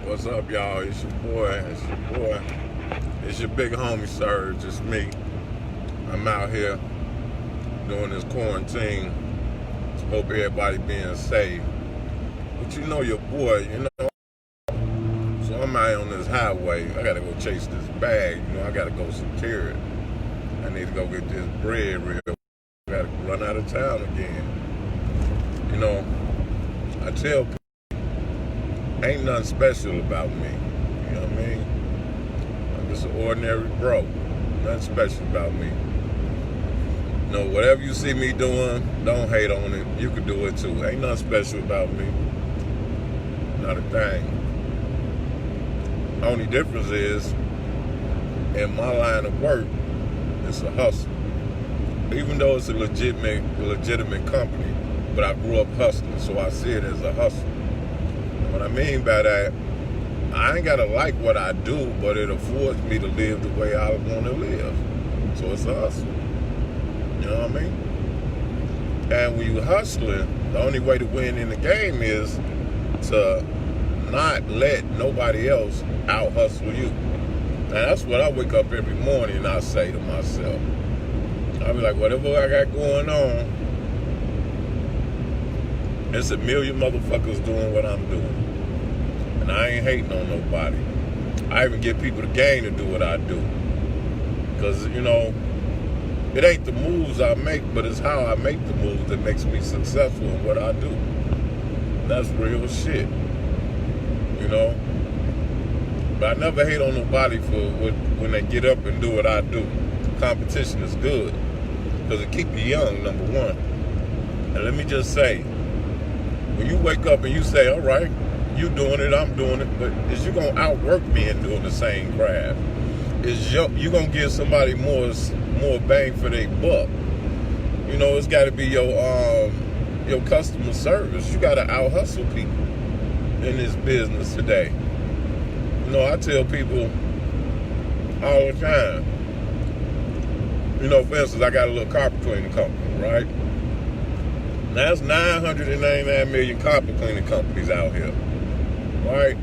What's up, y'all? It's your boy. It's your big homie, Serge. It's me. I'm out here doing this quarantine. Hope everybody being safe. But you know your boy, So I'm out on this highway. I gotta go chase this bag. I gotta go secure it. I need to go get this bread real. I gotta run out of town again. I tell people, ain't nothing special about me. You know what I mean? I'm just an ordinary bro. Nothing special about me. Whatever you see me doing, don't hate on it. You can do it too. Ain't nothing special about me. Not a thing. Only difference is, in my line of work, it's a hustle. Even though it's a legitimate company, but I grew up hustling, so I see it as a hustle. What I mean by that, I ain't gotta like what I do, but it affords me to live the way I want to live. So it's a hustle. You know what I mean? And when you hustling, the only way to win in the game is to not let nobody else out hustle you. And that's what I wake up every morning and I say to myself. I be like, whatever I got going on, it's a million motherfuckers doing what I'm doing. And I ain't hating on nobody. I even give people the game to do what I do. Because, it ain't the moves I make, but it's how I make the moves that makes me successful in what I do. That's real shit. But I never hate on nobody for when they get up and do what I do. Competition is good. Because it keeps you young, number one. And let me just say, when you wake up and you say, all right, you doing it, I'm doing it, but is you gonna outwork me in doing the same craft? Is you gonna give somebody more bang for their buck? It's gotta be your customer service. You gotta out hustle people in this business today. I tell people all the time, for instance, I got a little carpet cleaning company, right? Now, there's 999 million carpet cleaning companies out here, right?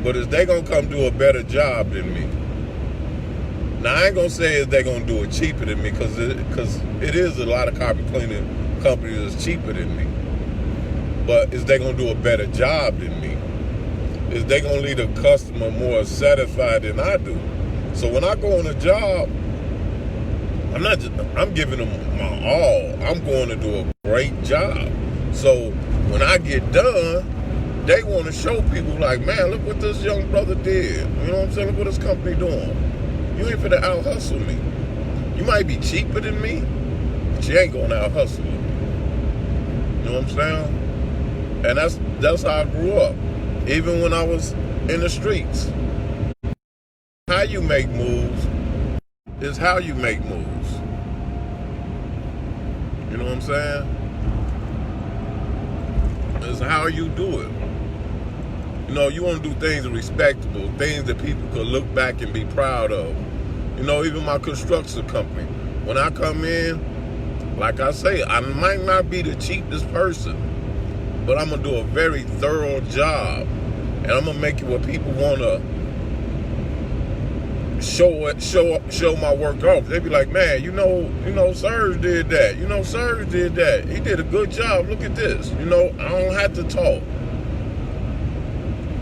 But is they gonna come do a better job than me? Now, I ain't gonna say is they gonna do it cheaper than me, because it is a lot of carpet cleaning companies that's cheaper than me. But is they gonna do a better job than me? Is they gonna leave the customer more satisfied than I do? So when I go on a job, I'm giving them my all. I'm going to do a great job. So when I get done, they want to show people like, man, look what this young brother did. You know what I'm saying? Look what this company doing. You ain't finna out hustle me. You might be cheaper than me, but you ain't gonna out hustle me. You know what I'm saying? And that's how I grew up. Even when I was in the streets. How you make moves is how you make moves. You know what I'm saying? It's how you do it. You want to do things respectable, things that people could look back and be proud of. Even my construction company. When I come in, like I say, I might not be the cheapest person, but I'm going to do a very thorough job. And I'm going to make it where people want to show my work off. They be like, man, Serge did that. Serge did that. He did a good job. Look at this. I don't have to talk.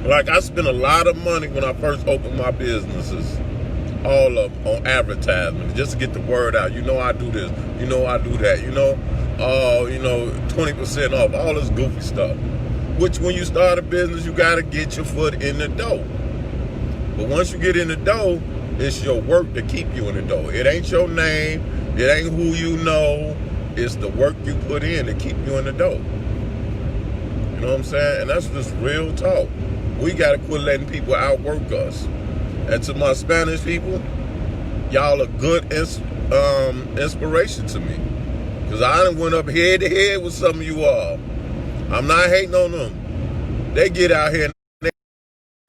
Like, I spent a lot of money when I first opened my businesses, all of them, on advertisement, just to get the word out. I do this. I do that. 20% off, all this goofy stuff. Which, when you start a business, you got to get your foot in the door. But once you get in the door, it's your work to keep you in the door. It ain't your name. It ain't who you know. It's the work you put in to keep you in the door. You know what I'm saying? And that's just real talk. We got to quit letting people outwork us. And to my Spanish people, y'all are good inspiration to me. Because I done went up head to head with some of you all. I'm not hating on them. They get out here and they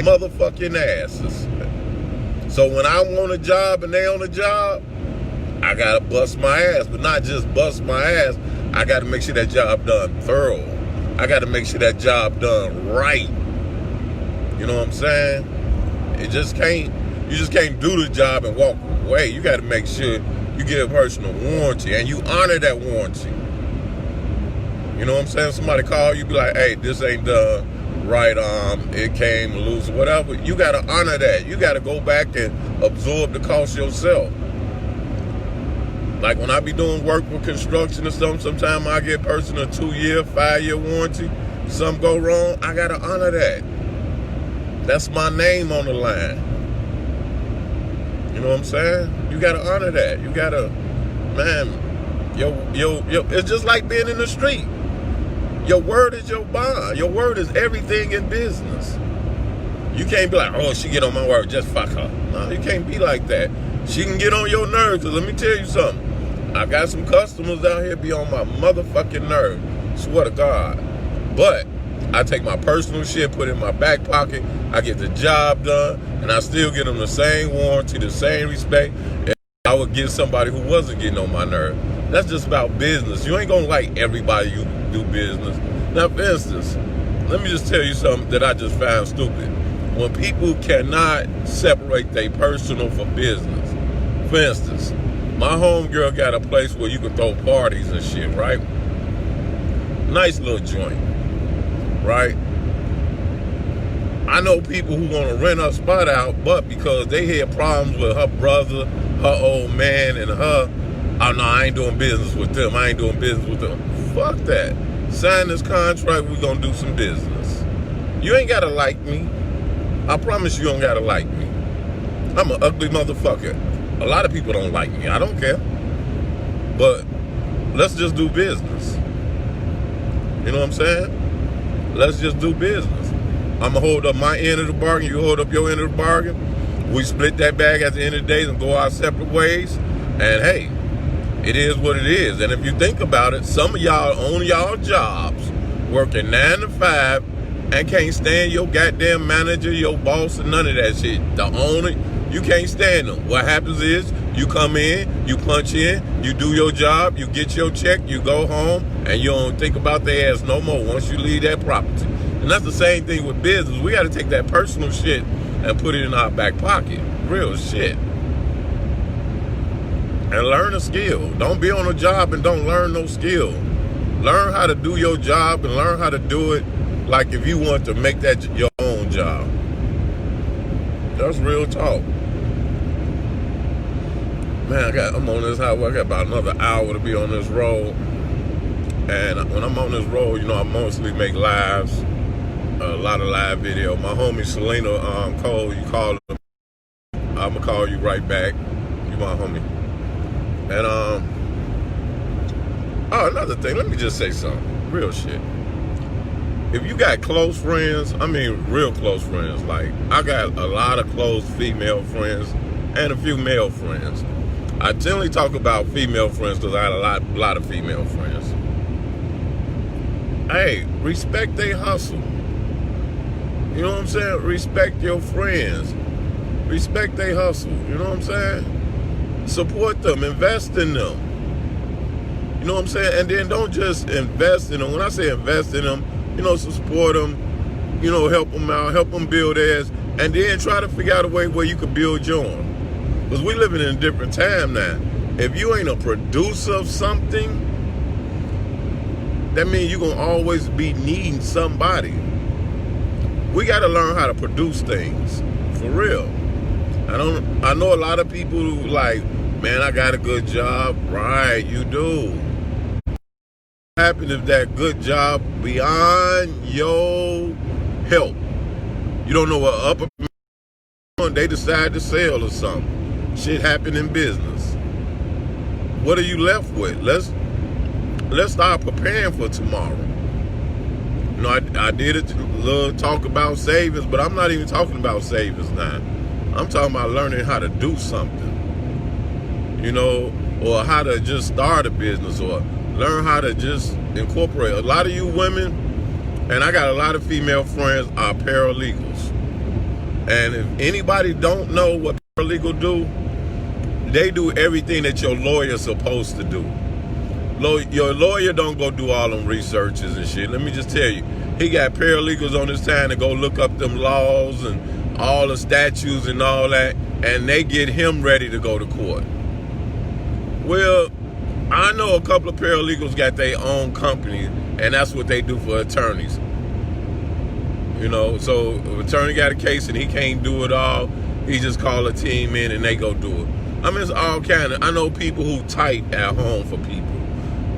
motherfucking asses. So when I want a job and they on a job, I got to bust my ass. But not just bust my ass. I got to make sure that job done thorough. I got to make sure that job done right. You know what I'm saying? You just can't do the job and walk away. You got to make sure you get a person a warranty and you honor that warranty. You know what I'm saying? Somebody call you, be like, hey, this ain't done right, it came loose, whatever. You got to honor that. You got to go back and absorb the cost yourself. Like when I be doing work with construction or something, sometimes I get a person a 2-year, 5-year warranty. Something go wrong, I got to honor that. That's my name on the line. You know what I'm saying? You got to honor that. You got to, man, it's just like being in the street. Your word is your bond. Your word is everything in business. You can't be like, oh, she get on my word, just fuck her. No, you can't be like that. She can get on your nerves, because let me tell you something. I got some customers out here be on my motherfucking nerve. Swear to God. But I take my personal shit, put it in my back pocket, I get the job done, and I still get them the same warranty, the same respect as I would give somebody who wasn't getting on my nerve. That's just about business. You ain't gonna like everybody you do business. Now, for instance, let me just tell you something that I just found stupid. When people cannot separate their personal from business. For instance, my homegirl got a place where you can throw parties and shit, right? Nice little joint, right? I know people who want to rent her spot out, but because they had problems with her brother, her old man, and her, oh no, I ain't doing business with them. I ain't doing business with them. Fuck that. Sign this contract, we gonna do some business. You ain't gotta like me. I promise you don't gotta like me. I'm an ugly motherfucker. A lot of people don't like me. I don't care. But let's just do business. You know what I'm saying? Let's just do business. I'm gonna hold up my end of the bargain. You hold up your end of the bargain. We split that bag at the end of the day and go our separate ways. And hey, it is what it is. And if you think about it, some of y'all own y'all jobs, working 9 to 5, and can't stand your goddamn manager, your boss, and none of that shit. The owner, you can't stand them. What happens is, you come in, you punch in, you do your job, you get your check, you go home, and you don't think about their ass no more once you leave that property. And that's the same thing with business. We got to take that personal shit and put it in our back pocket. Real shit. And learn a skill. Don't be on a job and don't learn no skill. Learn how to do your job and learn how to do it like if you want to make that your own job. That's real talk. Man, I'm on this highway. I got about another hour to be on this road. And when I'm on this road, you know, I mostly make lives, a lot of live video. My homie Selena Cole, you call him. I'm gonna call you right back. You my homie. And oh, another thing. Let me just say something. Real shit. If you got close friends, I mean real close friends, like I got a lot of close female friends and a few male friends. I generally talk about female friends because I had a lot of female friends. Hey, respect their hustle. You know what I'm saying? Respect your friends. Respect their hustle. You know what I'm saying? Support them. Invest in them. You know what I'm saying? And then don't just invest in them. When I say invest in them, you know, support them, you know, help them out, help them build theirs, and then try to figure out a way where you can build your own. Because we living in a different time now. If you ain't a producer of something, that means you're going to always be needing somebody. We got to learn how to produce things, for real. I know a lot of people who like, man, I got a good job. Right, you do. What happens if that good job beyond your help? You don't know what upper they decide to sell or something. Shit happened in business. What are you left with? Let's start preparing for tomorrow. You know, I did a little talk about savings, but I'm not even talking about savings now. I'm talking about learning how to do something, you know, or how to just start a business or learn how to just incorporate. A lot of you women, and I got a lot of female friends, are paralegals. And if anybody don't know what paralegal do, they do everything that your lawyer's supposed to do. Your lawyer don't go do all them researches and shit. Let me just tell you, He got paralegals on his time to go look up them laws and all the statutes and all that, and they get him ready to go to court. Well, I know a couple of paralegals got their own company, and that's what they do for attorneys. You know, so if attorney got a case and he can't do it all, he just call a team in and they go do it. I mean, it's all kind of, I know people who type at home for people.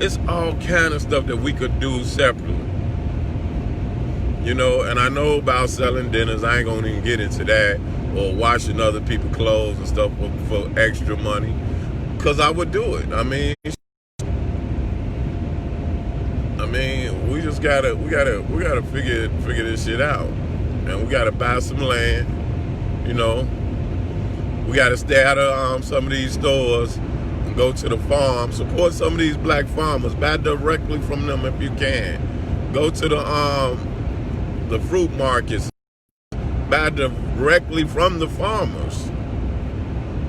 It's all kind of stuff that we could do separately. You know, and I know about selling dinners. I ain't gonna even get into that, or washing other people's clothes and stuff for extra money, because I would do it. I mean, we just gotta figure this shit out, and we gotta buy some land. You know, we gotta stay out of some of these stores and go to the farm. Support some of these black farmers. Buy directly from them if you can. Go to the fruit markets. Buy directly from the farmers.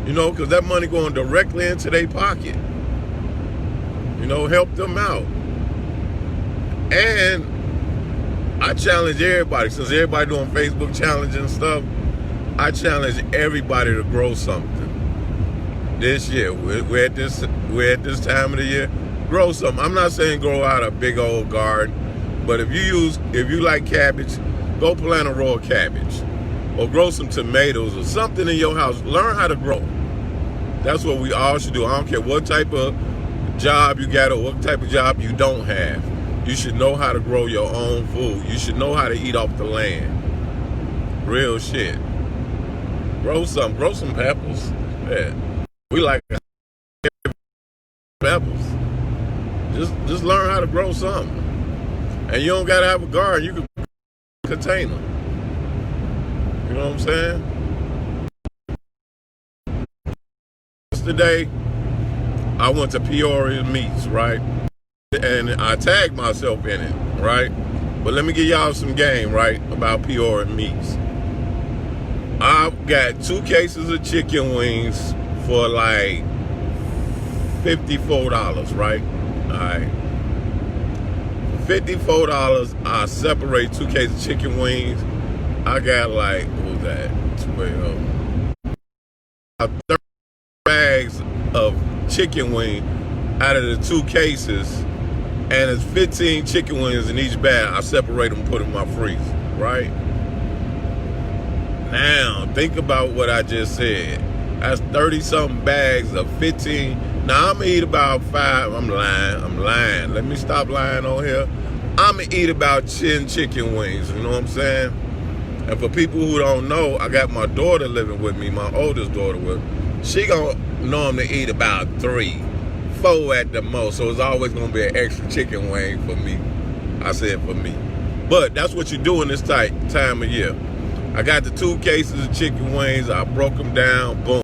You know, because that money going directly into their pocket. You know, help them out. And I challenge everybody, since everybody doing Facebook challenge and stuff, I challenge everybody to grow something this year. We're at this time of the year. Grow something. I'm not saying grow out a big old garden, but if you like cabbage, go plant a row of cabbage, or grow some tomatoes or something in your house. Learn how to grow. That's what we all should do. I don't care what type of job you got or what type of job you don't have. You should know how to grow your own food. You should know how to eat off the land. Real shit. Grow some peppers. Yeah. We like peppers. Just learn how to grow something. And you don't gotta have a garden. You can container. You know what I'm saying? Yesterday, I went to Peoria Meats, right? And I tagged myself in it, right? But let me give y'all some game, right, about Peoria Meats. I've got 2 cases of chicken wings for like $54, right? All right. $54, I separate 2 cases of chicken wings. I got like, what was that? 30 bags of chicken wing out of the 2 cases. And it's 15 chicken wings in each bag. I separate them and put them in my freezer, right? Now, think about what I just said. That's 30-something bags of 15. Now, I'm going to eat about 5. I'm lying. Let me stop lying on here. I'm going to eat about 10 chicken wings, you know what I'm saying? And for people who don't know, I got my daughter living with me, my oldest daughter with me. She going to normally eat about 3. 4 at the most, so it's always gonna be an extra chicken wing for me. I said for me, but that's what you do in this time of year. I got the 2 cases of chicken wings. I broke them down. Boom.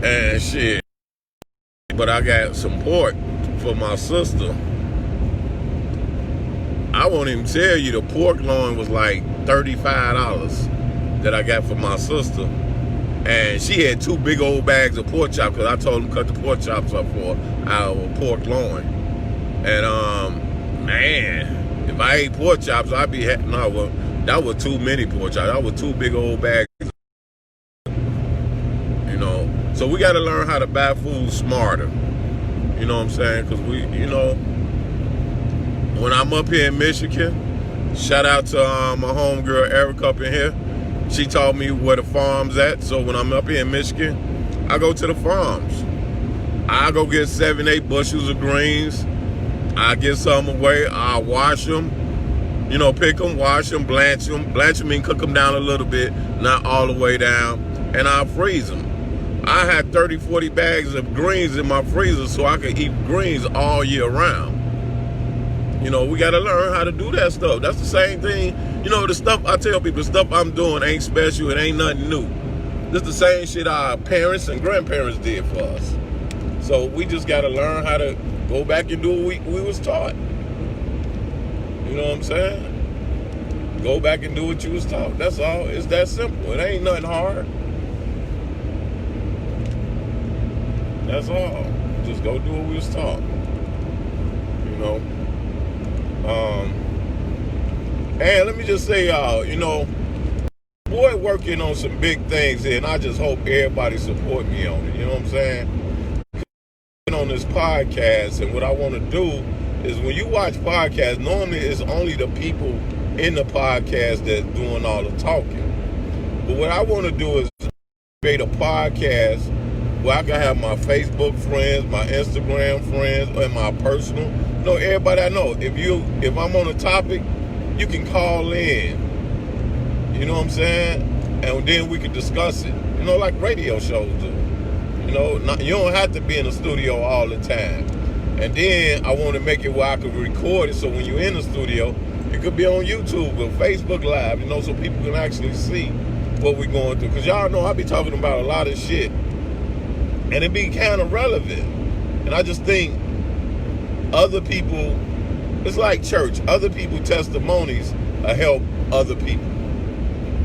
And shit. But I got support for my sister. I won't even tell you, the pork loin was like $35 that I got for my sister. And she had 2 big old bags of pork chops, because I told them to cut the pork chops up for our pork loin. And man, if I ate pork chops, I'd be happy. No, well, that was too many pork chops. That was 2 big old bags. You know, so we got to learn how to buy food smarter. You know what I'm saying? Because we, you know, when I'm up here in Michigan, shout out to my homegirl Erica up in here. She taught me where the farm's at. So when I'm up here in Michigan, I go to the farms. I go get 7-8 bushels of greens. I get some away. I wash them. Pick them, wash them, blanch them. Blanch them mean cook them down a little bit, not all the way down. And I freeze them. I had 30, 40 bags of greens in my freezer so I could eat greens all year round. We got to learn how to do that stuff. That's the same thing. The stuff I tell people, the stuff I'm doing ain't special. It ain't nothing new. This the same shit our parents and grandparents did for us. So we just got to learn how to go back and do what we was taught. You know what I'm saying? Go back and do what you was taught. That's all. It's that simple. It ain't nothing hard. That's all. Just go do what we was taught. And let me just say, y'all, boy working on some big things here, and I just hope everybody support me on it. You know what I'm saying? On this podcast, and what I want to do is when you watch podcasts, normally it's only the people in the podcast that's doing all the talking. But what I want to do is create a podcast where I can have my Facebook friends, my Instagram friends, and my personal. Everybody I know. If I'm on a topic, you can call in. You know what I'm saying? And then we can discuss it. Like radio shows do. You don't have to be in the studio all the time. And then I want to make it where I can record it so when you're in the studio, it could be on YouTube or Facebook Live, so people can actually see what we're going through. Because y'all know I be talking about a lot of shit. And it be kind of relevant. And I just think other people, it's like church. Other people's testimonies help other people.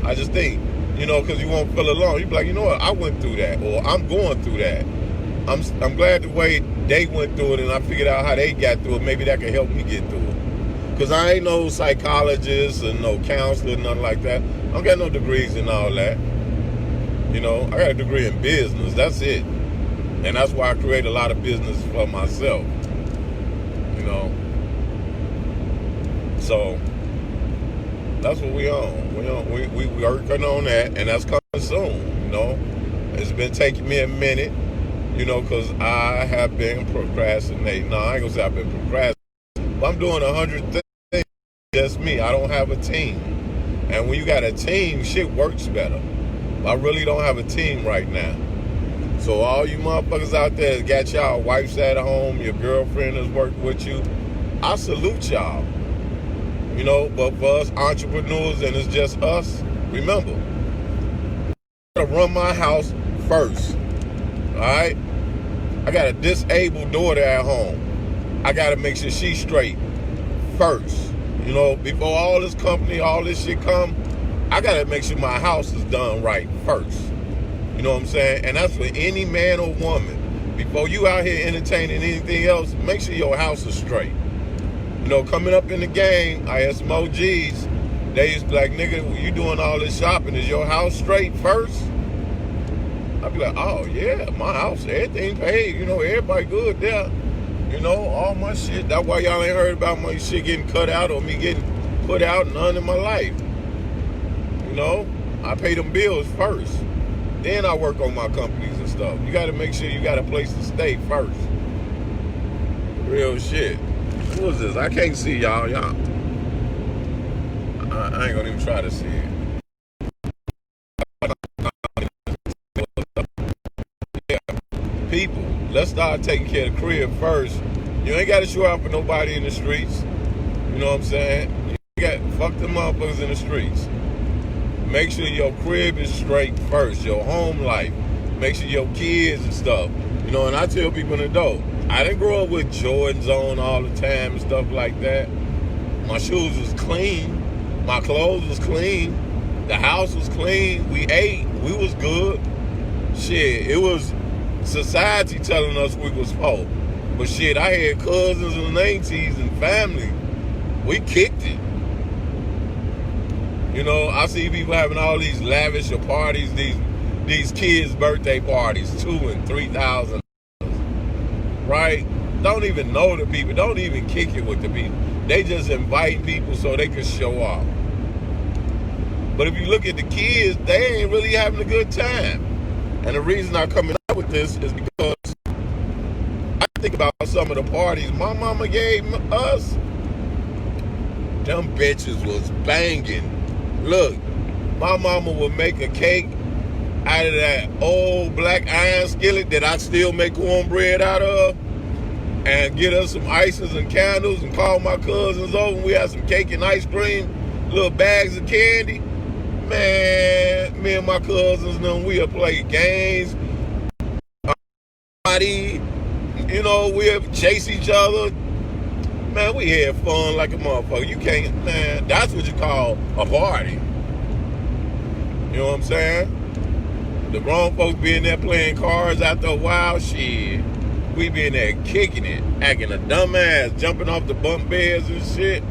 I just think, because you won't feel alone. You be like, you know what, I went through that, or I'm going through that. I'm glad the way they went through it, and I figured out how they got through it. Maybe that can help me get through it. Because I ain't no psychologist or no counselor, nothing like that. I don't got no degrees in all that. I got a degree in business. That's it. And that's why I create a lot of business for myself. So that's what we on. We working on that, and that's coming soon. It's been taking me a minute, because I have been procrastinating. No, I ain't gonna say I've been procrastinating, but I'm doing 100 things. Just me. I don't have a team, and when you got a team, shit works better. I really don't have a team right now. So all you motherfuckers out there that got y'all wives at home, your girlfriend is working with you, I salute y'all. But for us entrepreneurs and it's just us, remember, I gotta run my house first. Alright? I got a disabled daughter at home. I gotta make sure she's straight first. Before all this company, all this shit come, I gotta make sure my house is done right first. You know what I'm saying? And that's for any man or woman. Before you out here entertaining anything else, make sure your house is straight. Coming up in the game, I had some OGs. They used to be like, nigga, you doing all this shopping, is your house straight first? I'd be like, oh yeah, my house, everything paid. Everybody good there. All my shit. That's why y'all ain't heard about my shit getting cut out or me getting put out, none in my life. I pay them bills first. Then I work on my companies and stuff. You got to make sure you got a place to stay first. Real shit. Who is this? I can't see y'all. I ain't gonna even try to see it. People, let's start taking care of the crib first. You ain't got to show out for nobody in the streets. You know what I'm saying? You got fuck them motherfuckers in the streets. Make sure your crib is straight first. Your home life. Make sure your kids and stuff. And I tell people in the door, I didn't grow up with Jordans on all the time and stuff like that. My shoes was clean. My clothes was clean. The house was clean. We ate. We was good. Shit, it was society telling us we was poor. But shit, I had cousins and aunties and family. We kicked it. I see people having all these lavish parties, these kids' birthday parties, $2,000 and $3,000. Right? Don't even know the people. Don't even kick it with the people. They just invite people so they can show off. But if you look at the kids, they ain't really having a good time. And the reason I'm coming up with this is because I think about some of the parties my mama gave us. Them bitches was banging. Look, my mama would make a cake out of that old black iron skillet that I still make cornbread out of, and get us some ices and candles and call my cousins over, and we had some cake and ice cream, little bags of candy. Man, me and my cousins, we would play games, party, we would chase each other. Man, we had fun like a motherfucker. You can't, man, that's what you call a party. You know what I'm saying? The grown folks be in there playing cards after a while, shit. We be in there kicking it, acting a dumbass, jumping off the bunk beds and shit.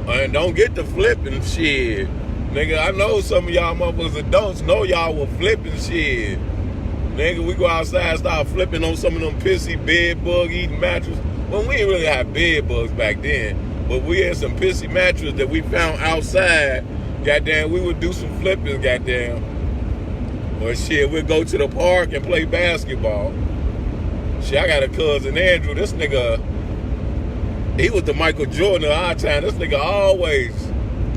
And don't get to flipping shit. Nigga, I know some of y'all motherfuckers adults know y'all were flipping shit. Nigga, we go outside, start flipping on some of them pissy bed bug eating mattresses. Well, we didn't really have bed bugs back then, but we had some pissy mattresses that we found outside. Goddamn, we would do some flipping, goddamn. Or shit, we'd go to the park and play basketball. Shit, I got a cousin, Andrew. This nigga, he was the Michael Jordan of our time. This nigga always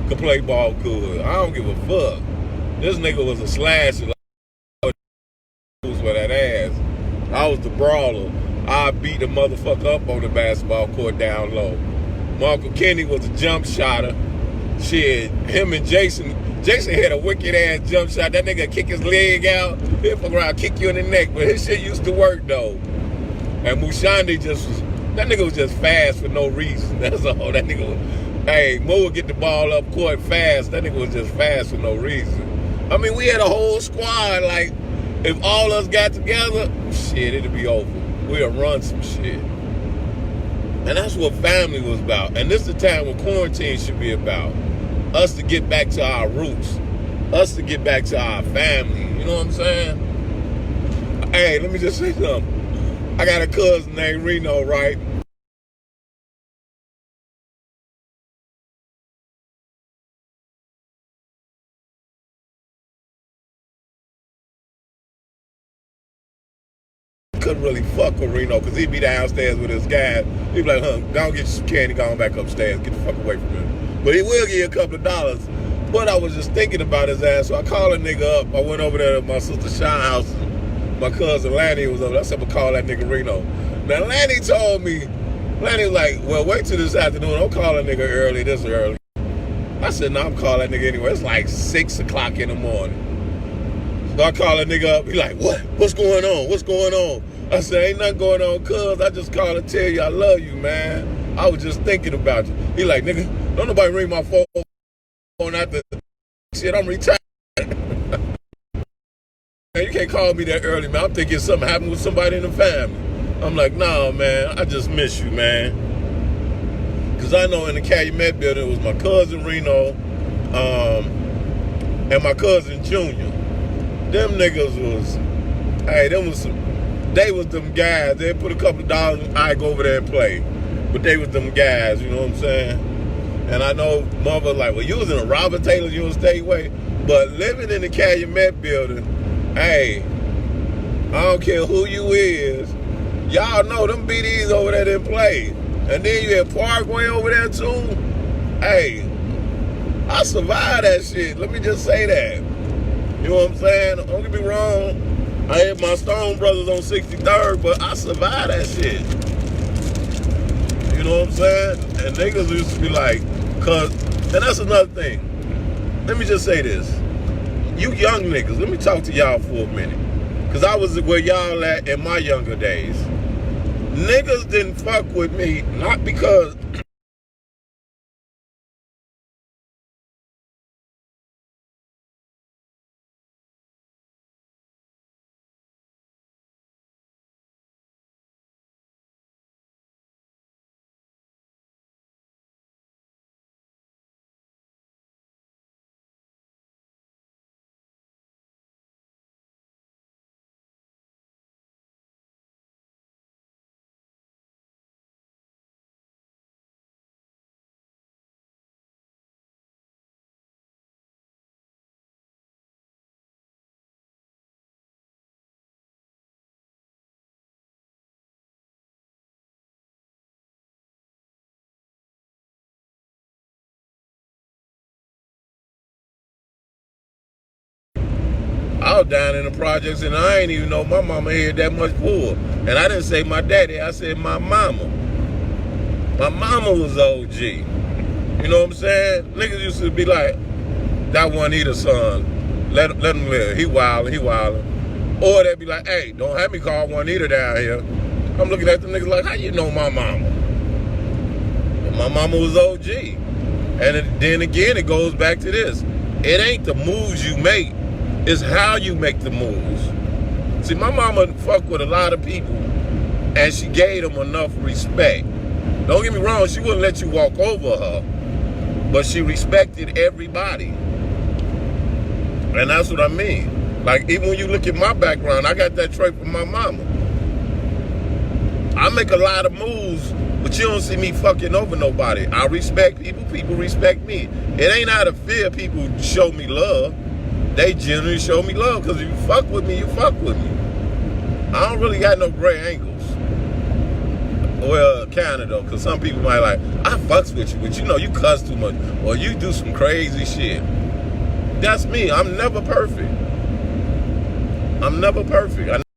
could play ball good. I don't give a fuck. This nigga was a slasher. Like, for that ass. I was the brawler. I beat the motherfucker up on the basketball court down low. Marco Kenny was a jump shotter. Shit, him and Jason had a wicked ass jump shot. That nigga kick his leg out, he'll fuck around, kick you in the neck. But his shit used to work though. And Mushandi that nigga was just fast for no reason. That's all. That nigga was, hey, Mo would get the ball up court fast. That nigga was just fast for no reason. I mean, we had a whole squad. Like, if all us got together, shit, it'd be over. We'll run some shit. And that's what family was about. And this is the time when quarantine should be about. Us to get back to our roots. Us to get back to our family. You know what I'm saying? Hey, let me just say something. I got a cousin named Reno, right? Couldn't really fuck with Reno because he'd be downstairs with his guys. He'd be like, go on, get you some candy, go on back upstairs, get the fuck away from him. But he will give you a couple of dollars. But I was just thinking about his ass, so I called a nigga up. I went over there to my sister Sean's house. My cousin Lanny was over there. I said, I'm gonna call that nigga Reno. Now Lanny told me, Lanny was like, well, wait till this afternoon. Don't call that nigga early, this early. I said, no, I'm calling that nigga anyway. It's like 6 o'clock in the morning. So I call that nigga up. He like, what? What's going on? What's going on? I said, ain't nothing going on, cuz. I just called to tell you I love you, man. I was just thinking about you. He like, nigga, don't nobody ring my phone after shit. I'm retired. Man, you can't call me that early, man. I'm thinking something happened with somebody in the family. I'm like, nah, man. I just miss you, man. Because I know in the Calumet building, it was my cousin Reno and my cousin Junior. Them niggas was, hey, they was them guys. They put a couple of dollars and I go over there and play. But they was them guys, you know what I'm saying? And I know mother like, well, you was in a Robert Taylor, you was Stateway. But living in the Calumet building, hey, I don't care who you is. Y'all know them BDs over there didn't play. And then you had Parkway over there too. Hey, I survived that shit. Let me just say that. You know what I'm saying? Don't get me wrong. I had my Stone Brothers on 63rd, but I survived that shit. You know what I'm saying? And niggas used to be like, and that's another thing. Let me just say this. You young niggas, let me talk to y'all for a minute. Because I was where y'all at in my younger days. Niggas didn't fuck with me, not because was down in the projects, and I ain't even know my mama had that much pull. And I didn't say my daddy, I said my mama. My mama was OG. You know what I'm saying? Niggas used to be like, that Juanita's son, let him live. He wildin'. Or they'd be like, hey, don't have me call Juanita down here. I'm looking at the niggas like, how you know my mama? But my mama was OG. And then again, it goes back to this. It ain't the moves you make, it's how you make the moves. See, my mama fucked with a lot of people, and she gave them enough respect. Don't get me wrong, she wouldn't let you walk over her, but she respected everybody. And that's what I mean. Like, even when you look at my background, I got that trait from my mama. I make a lot of moves, but you don't see me fucking over nobody. I respect people, people respect me. It ain't out of fear people show me love. They generally show me love, because if you fuck with me, you fuck with me. I don't really got no gray angles. Well, kinda though, because some people might like, I fucks with you, but you know you cuss too much, or you do some crazy shit. That's me. I'm never perfect. I'm never perfect.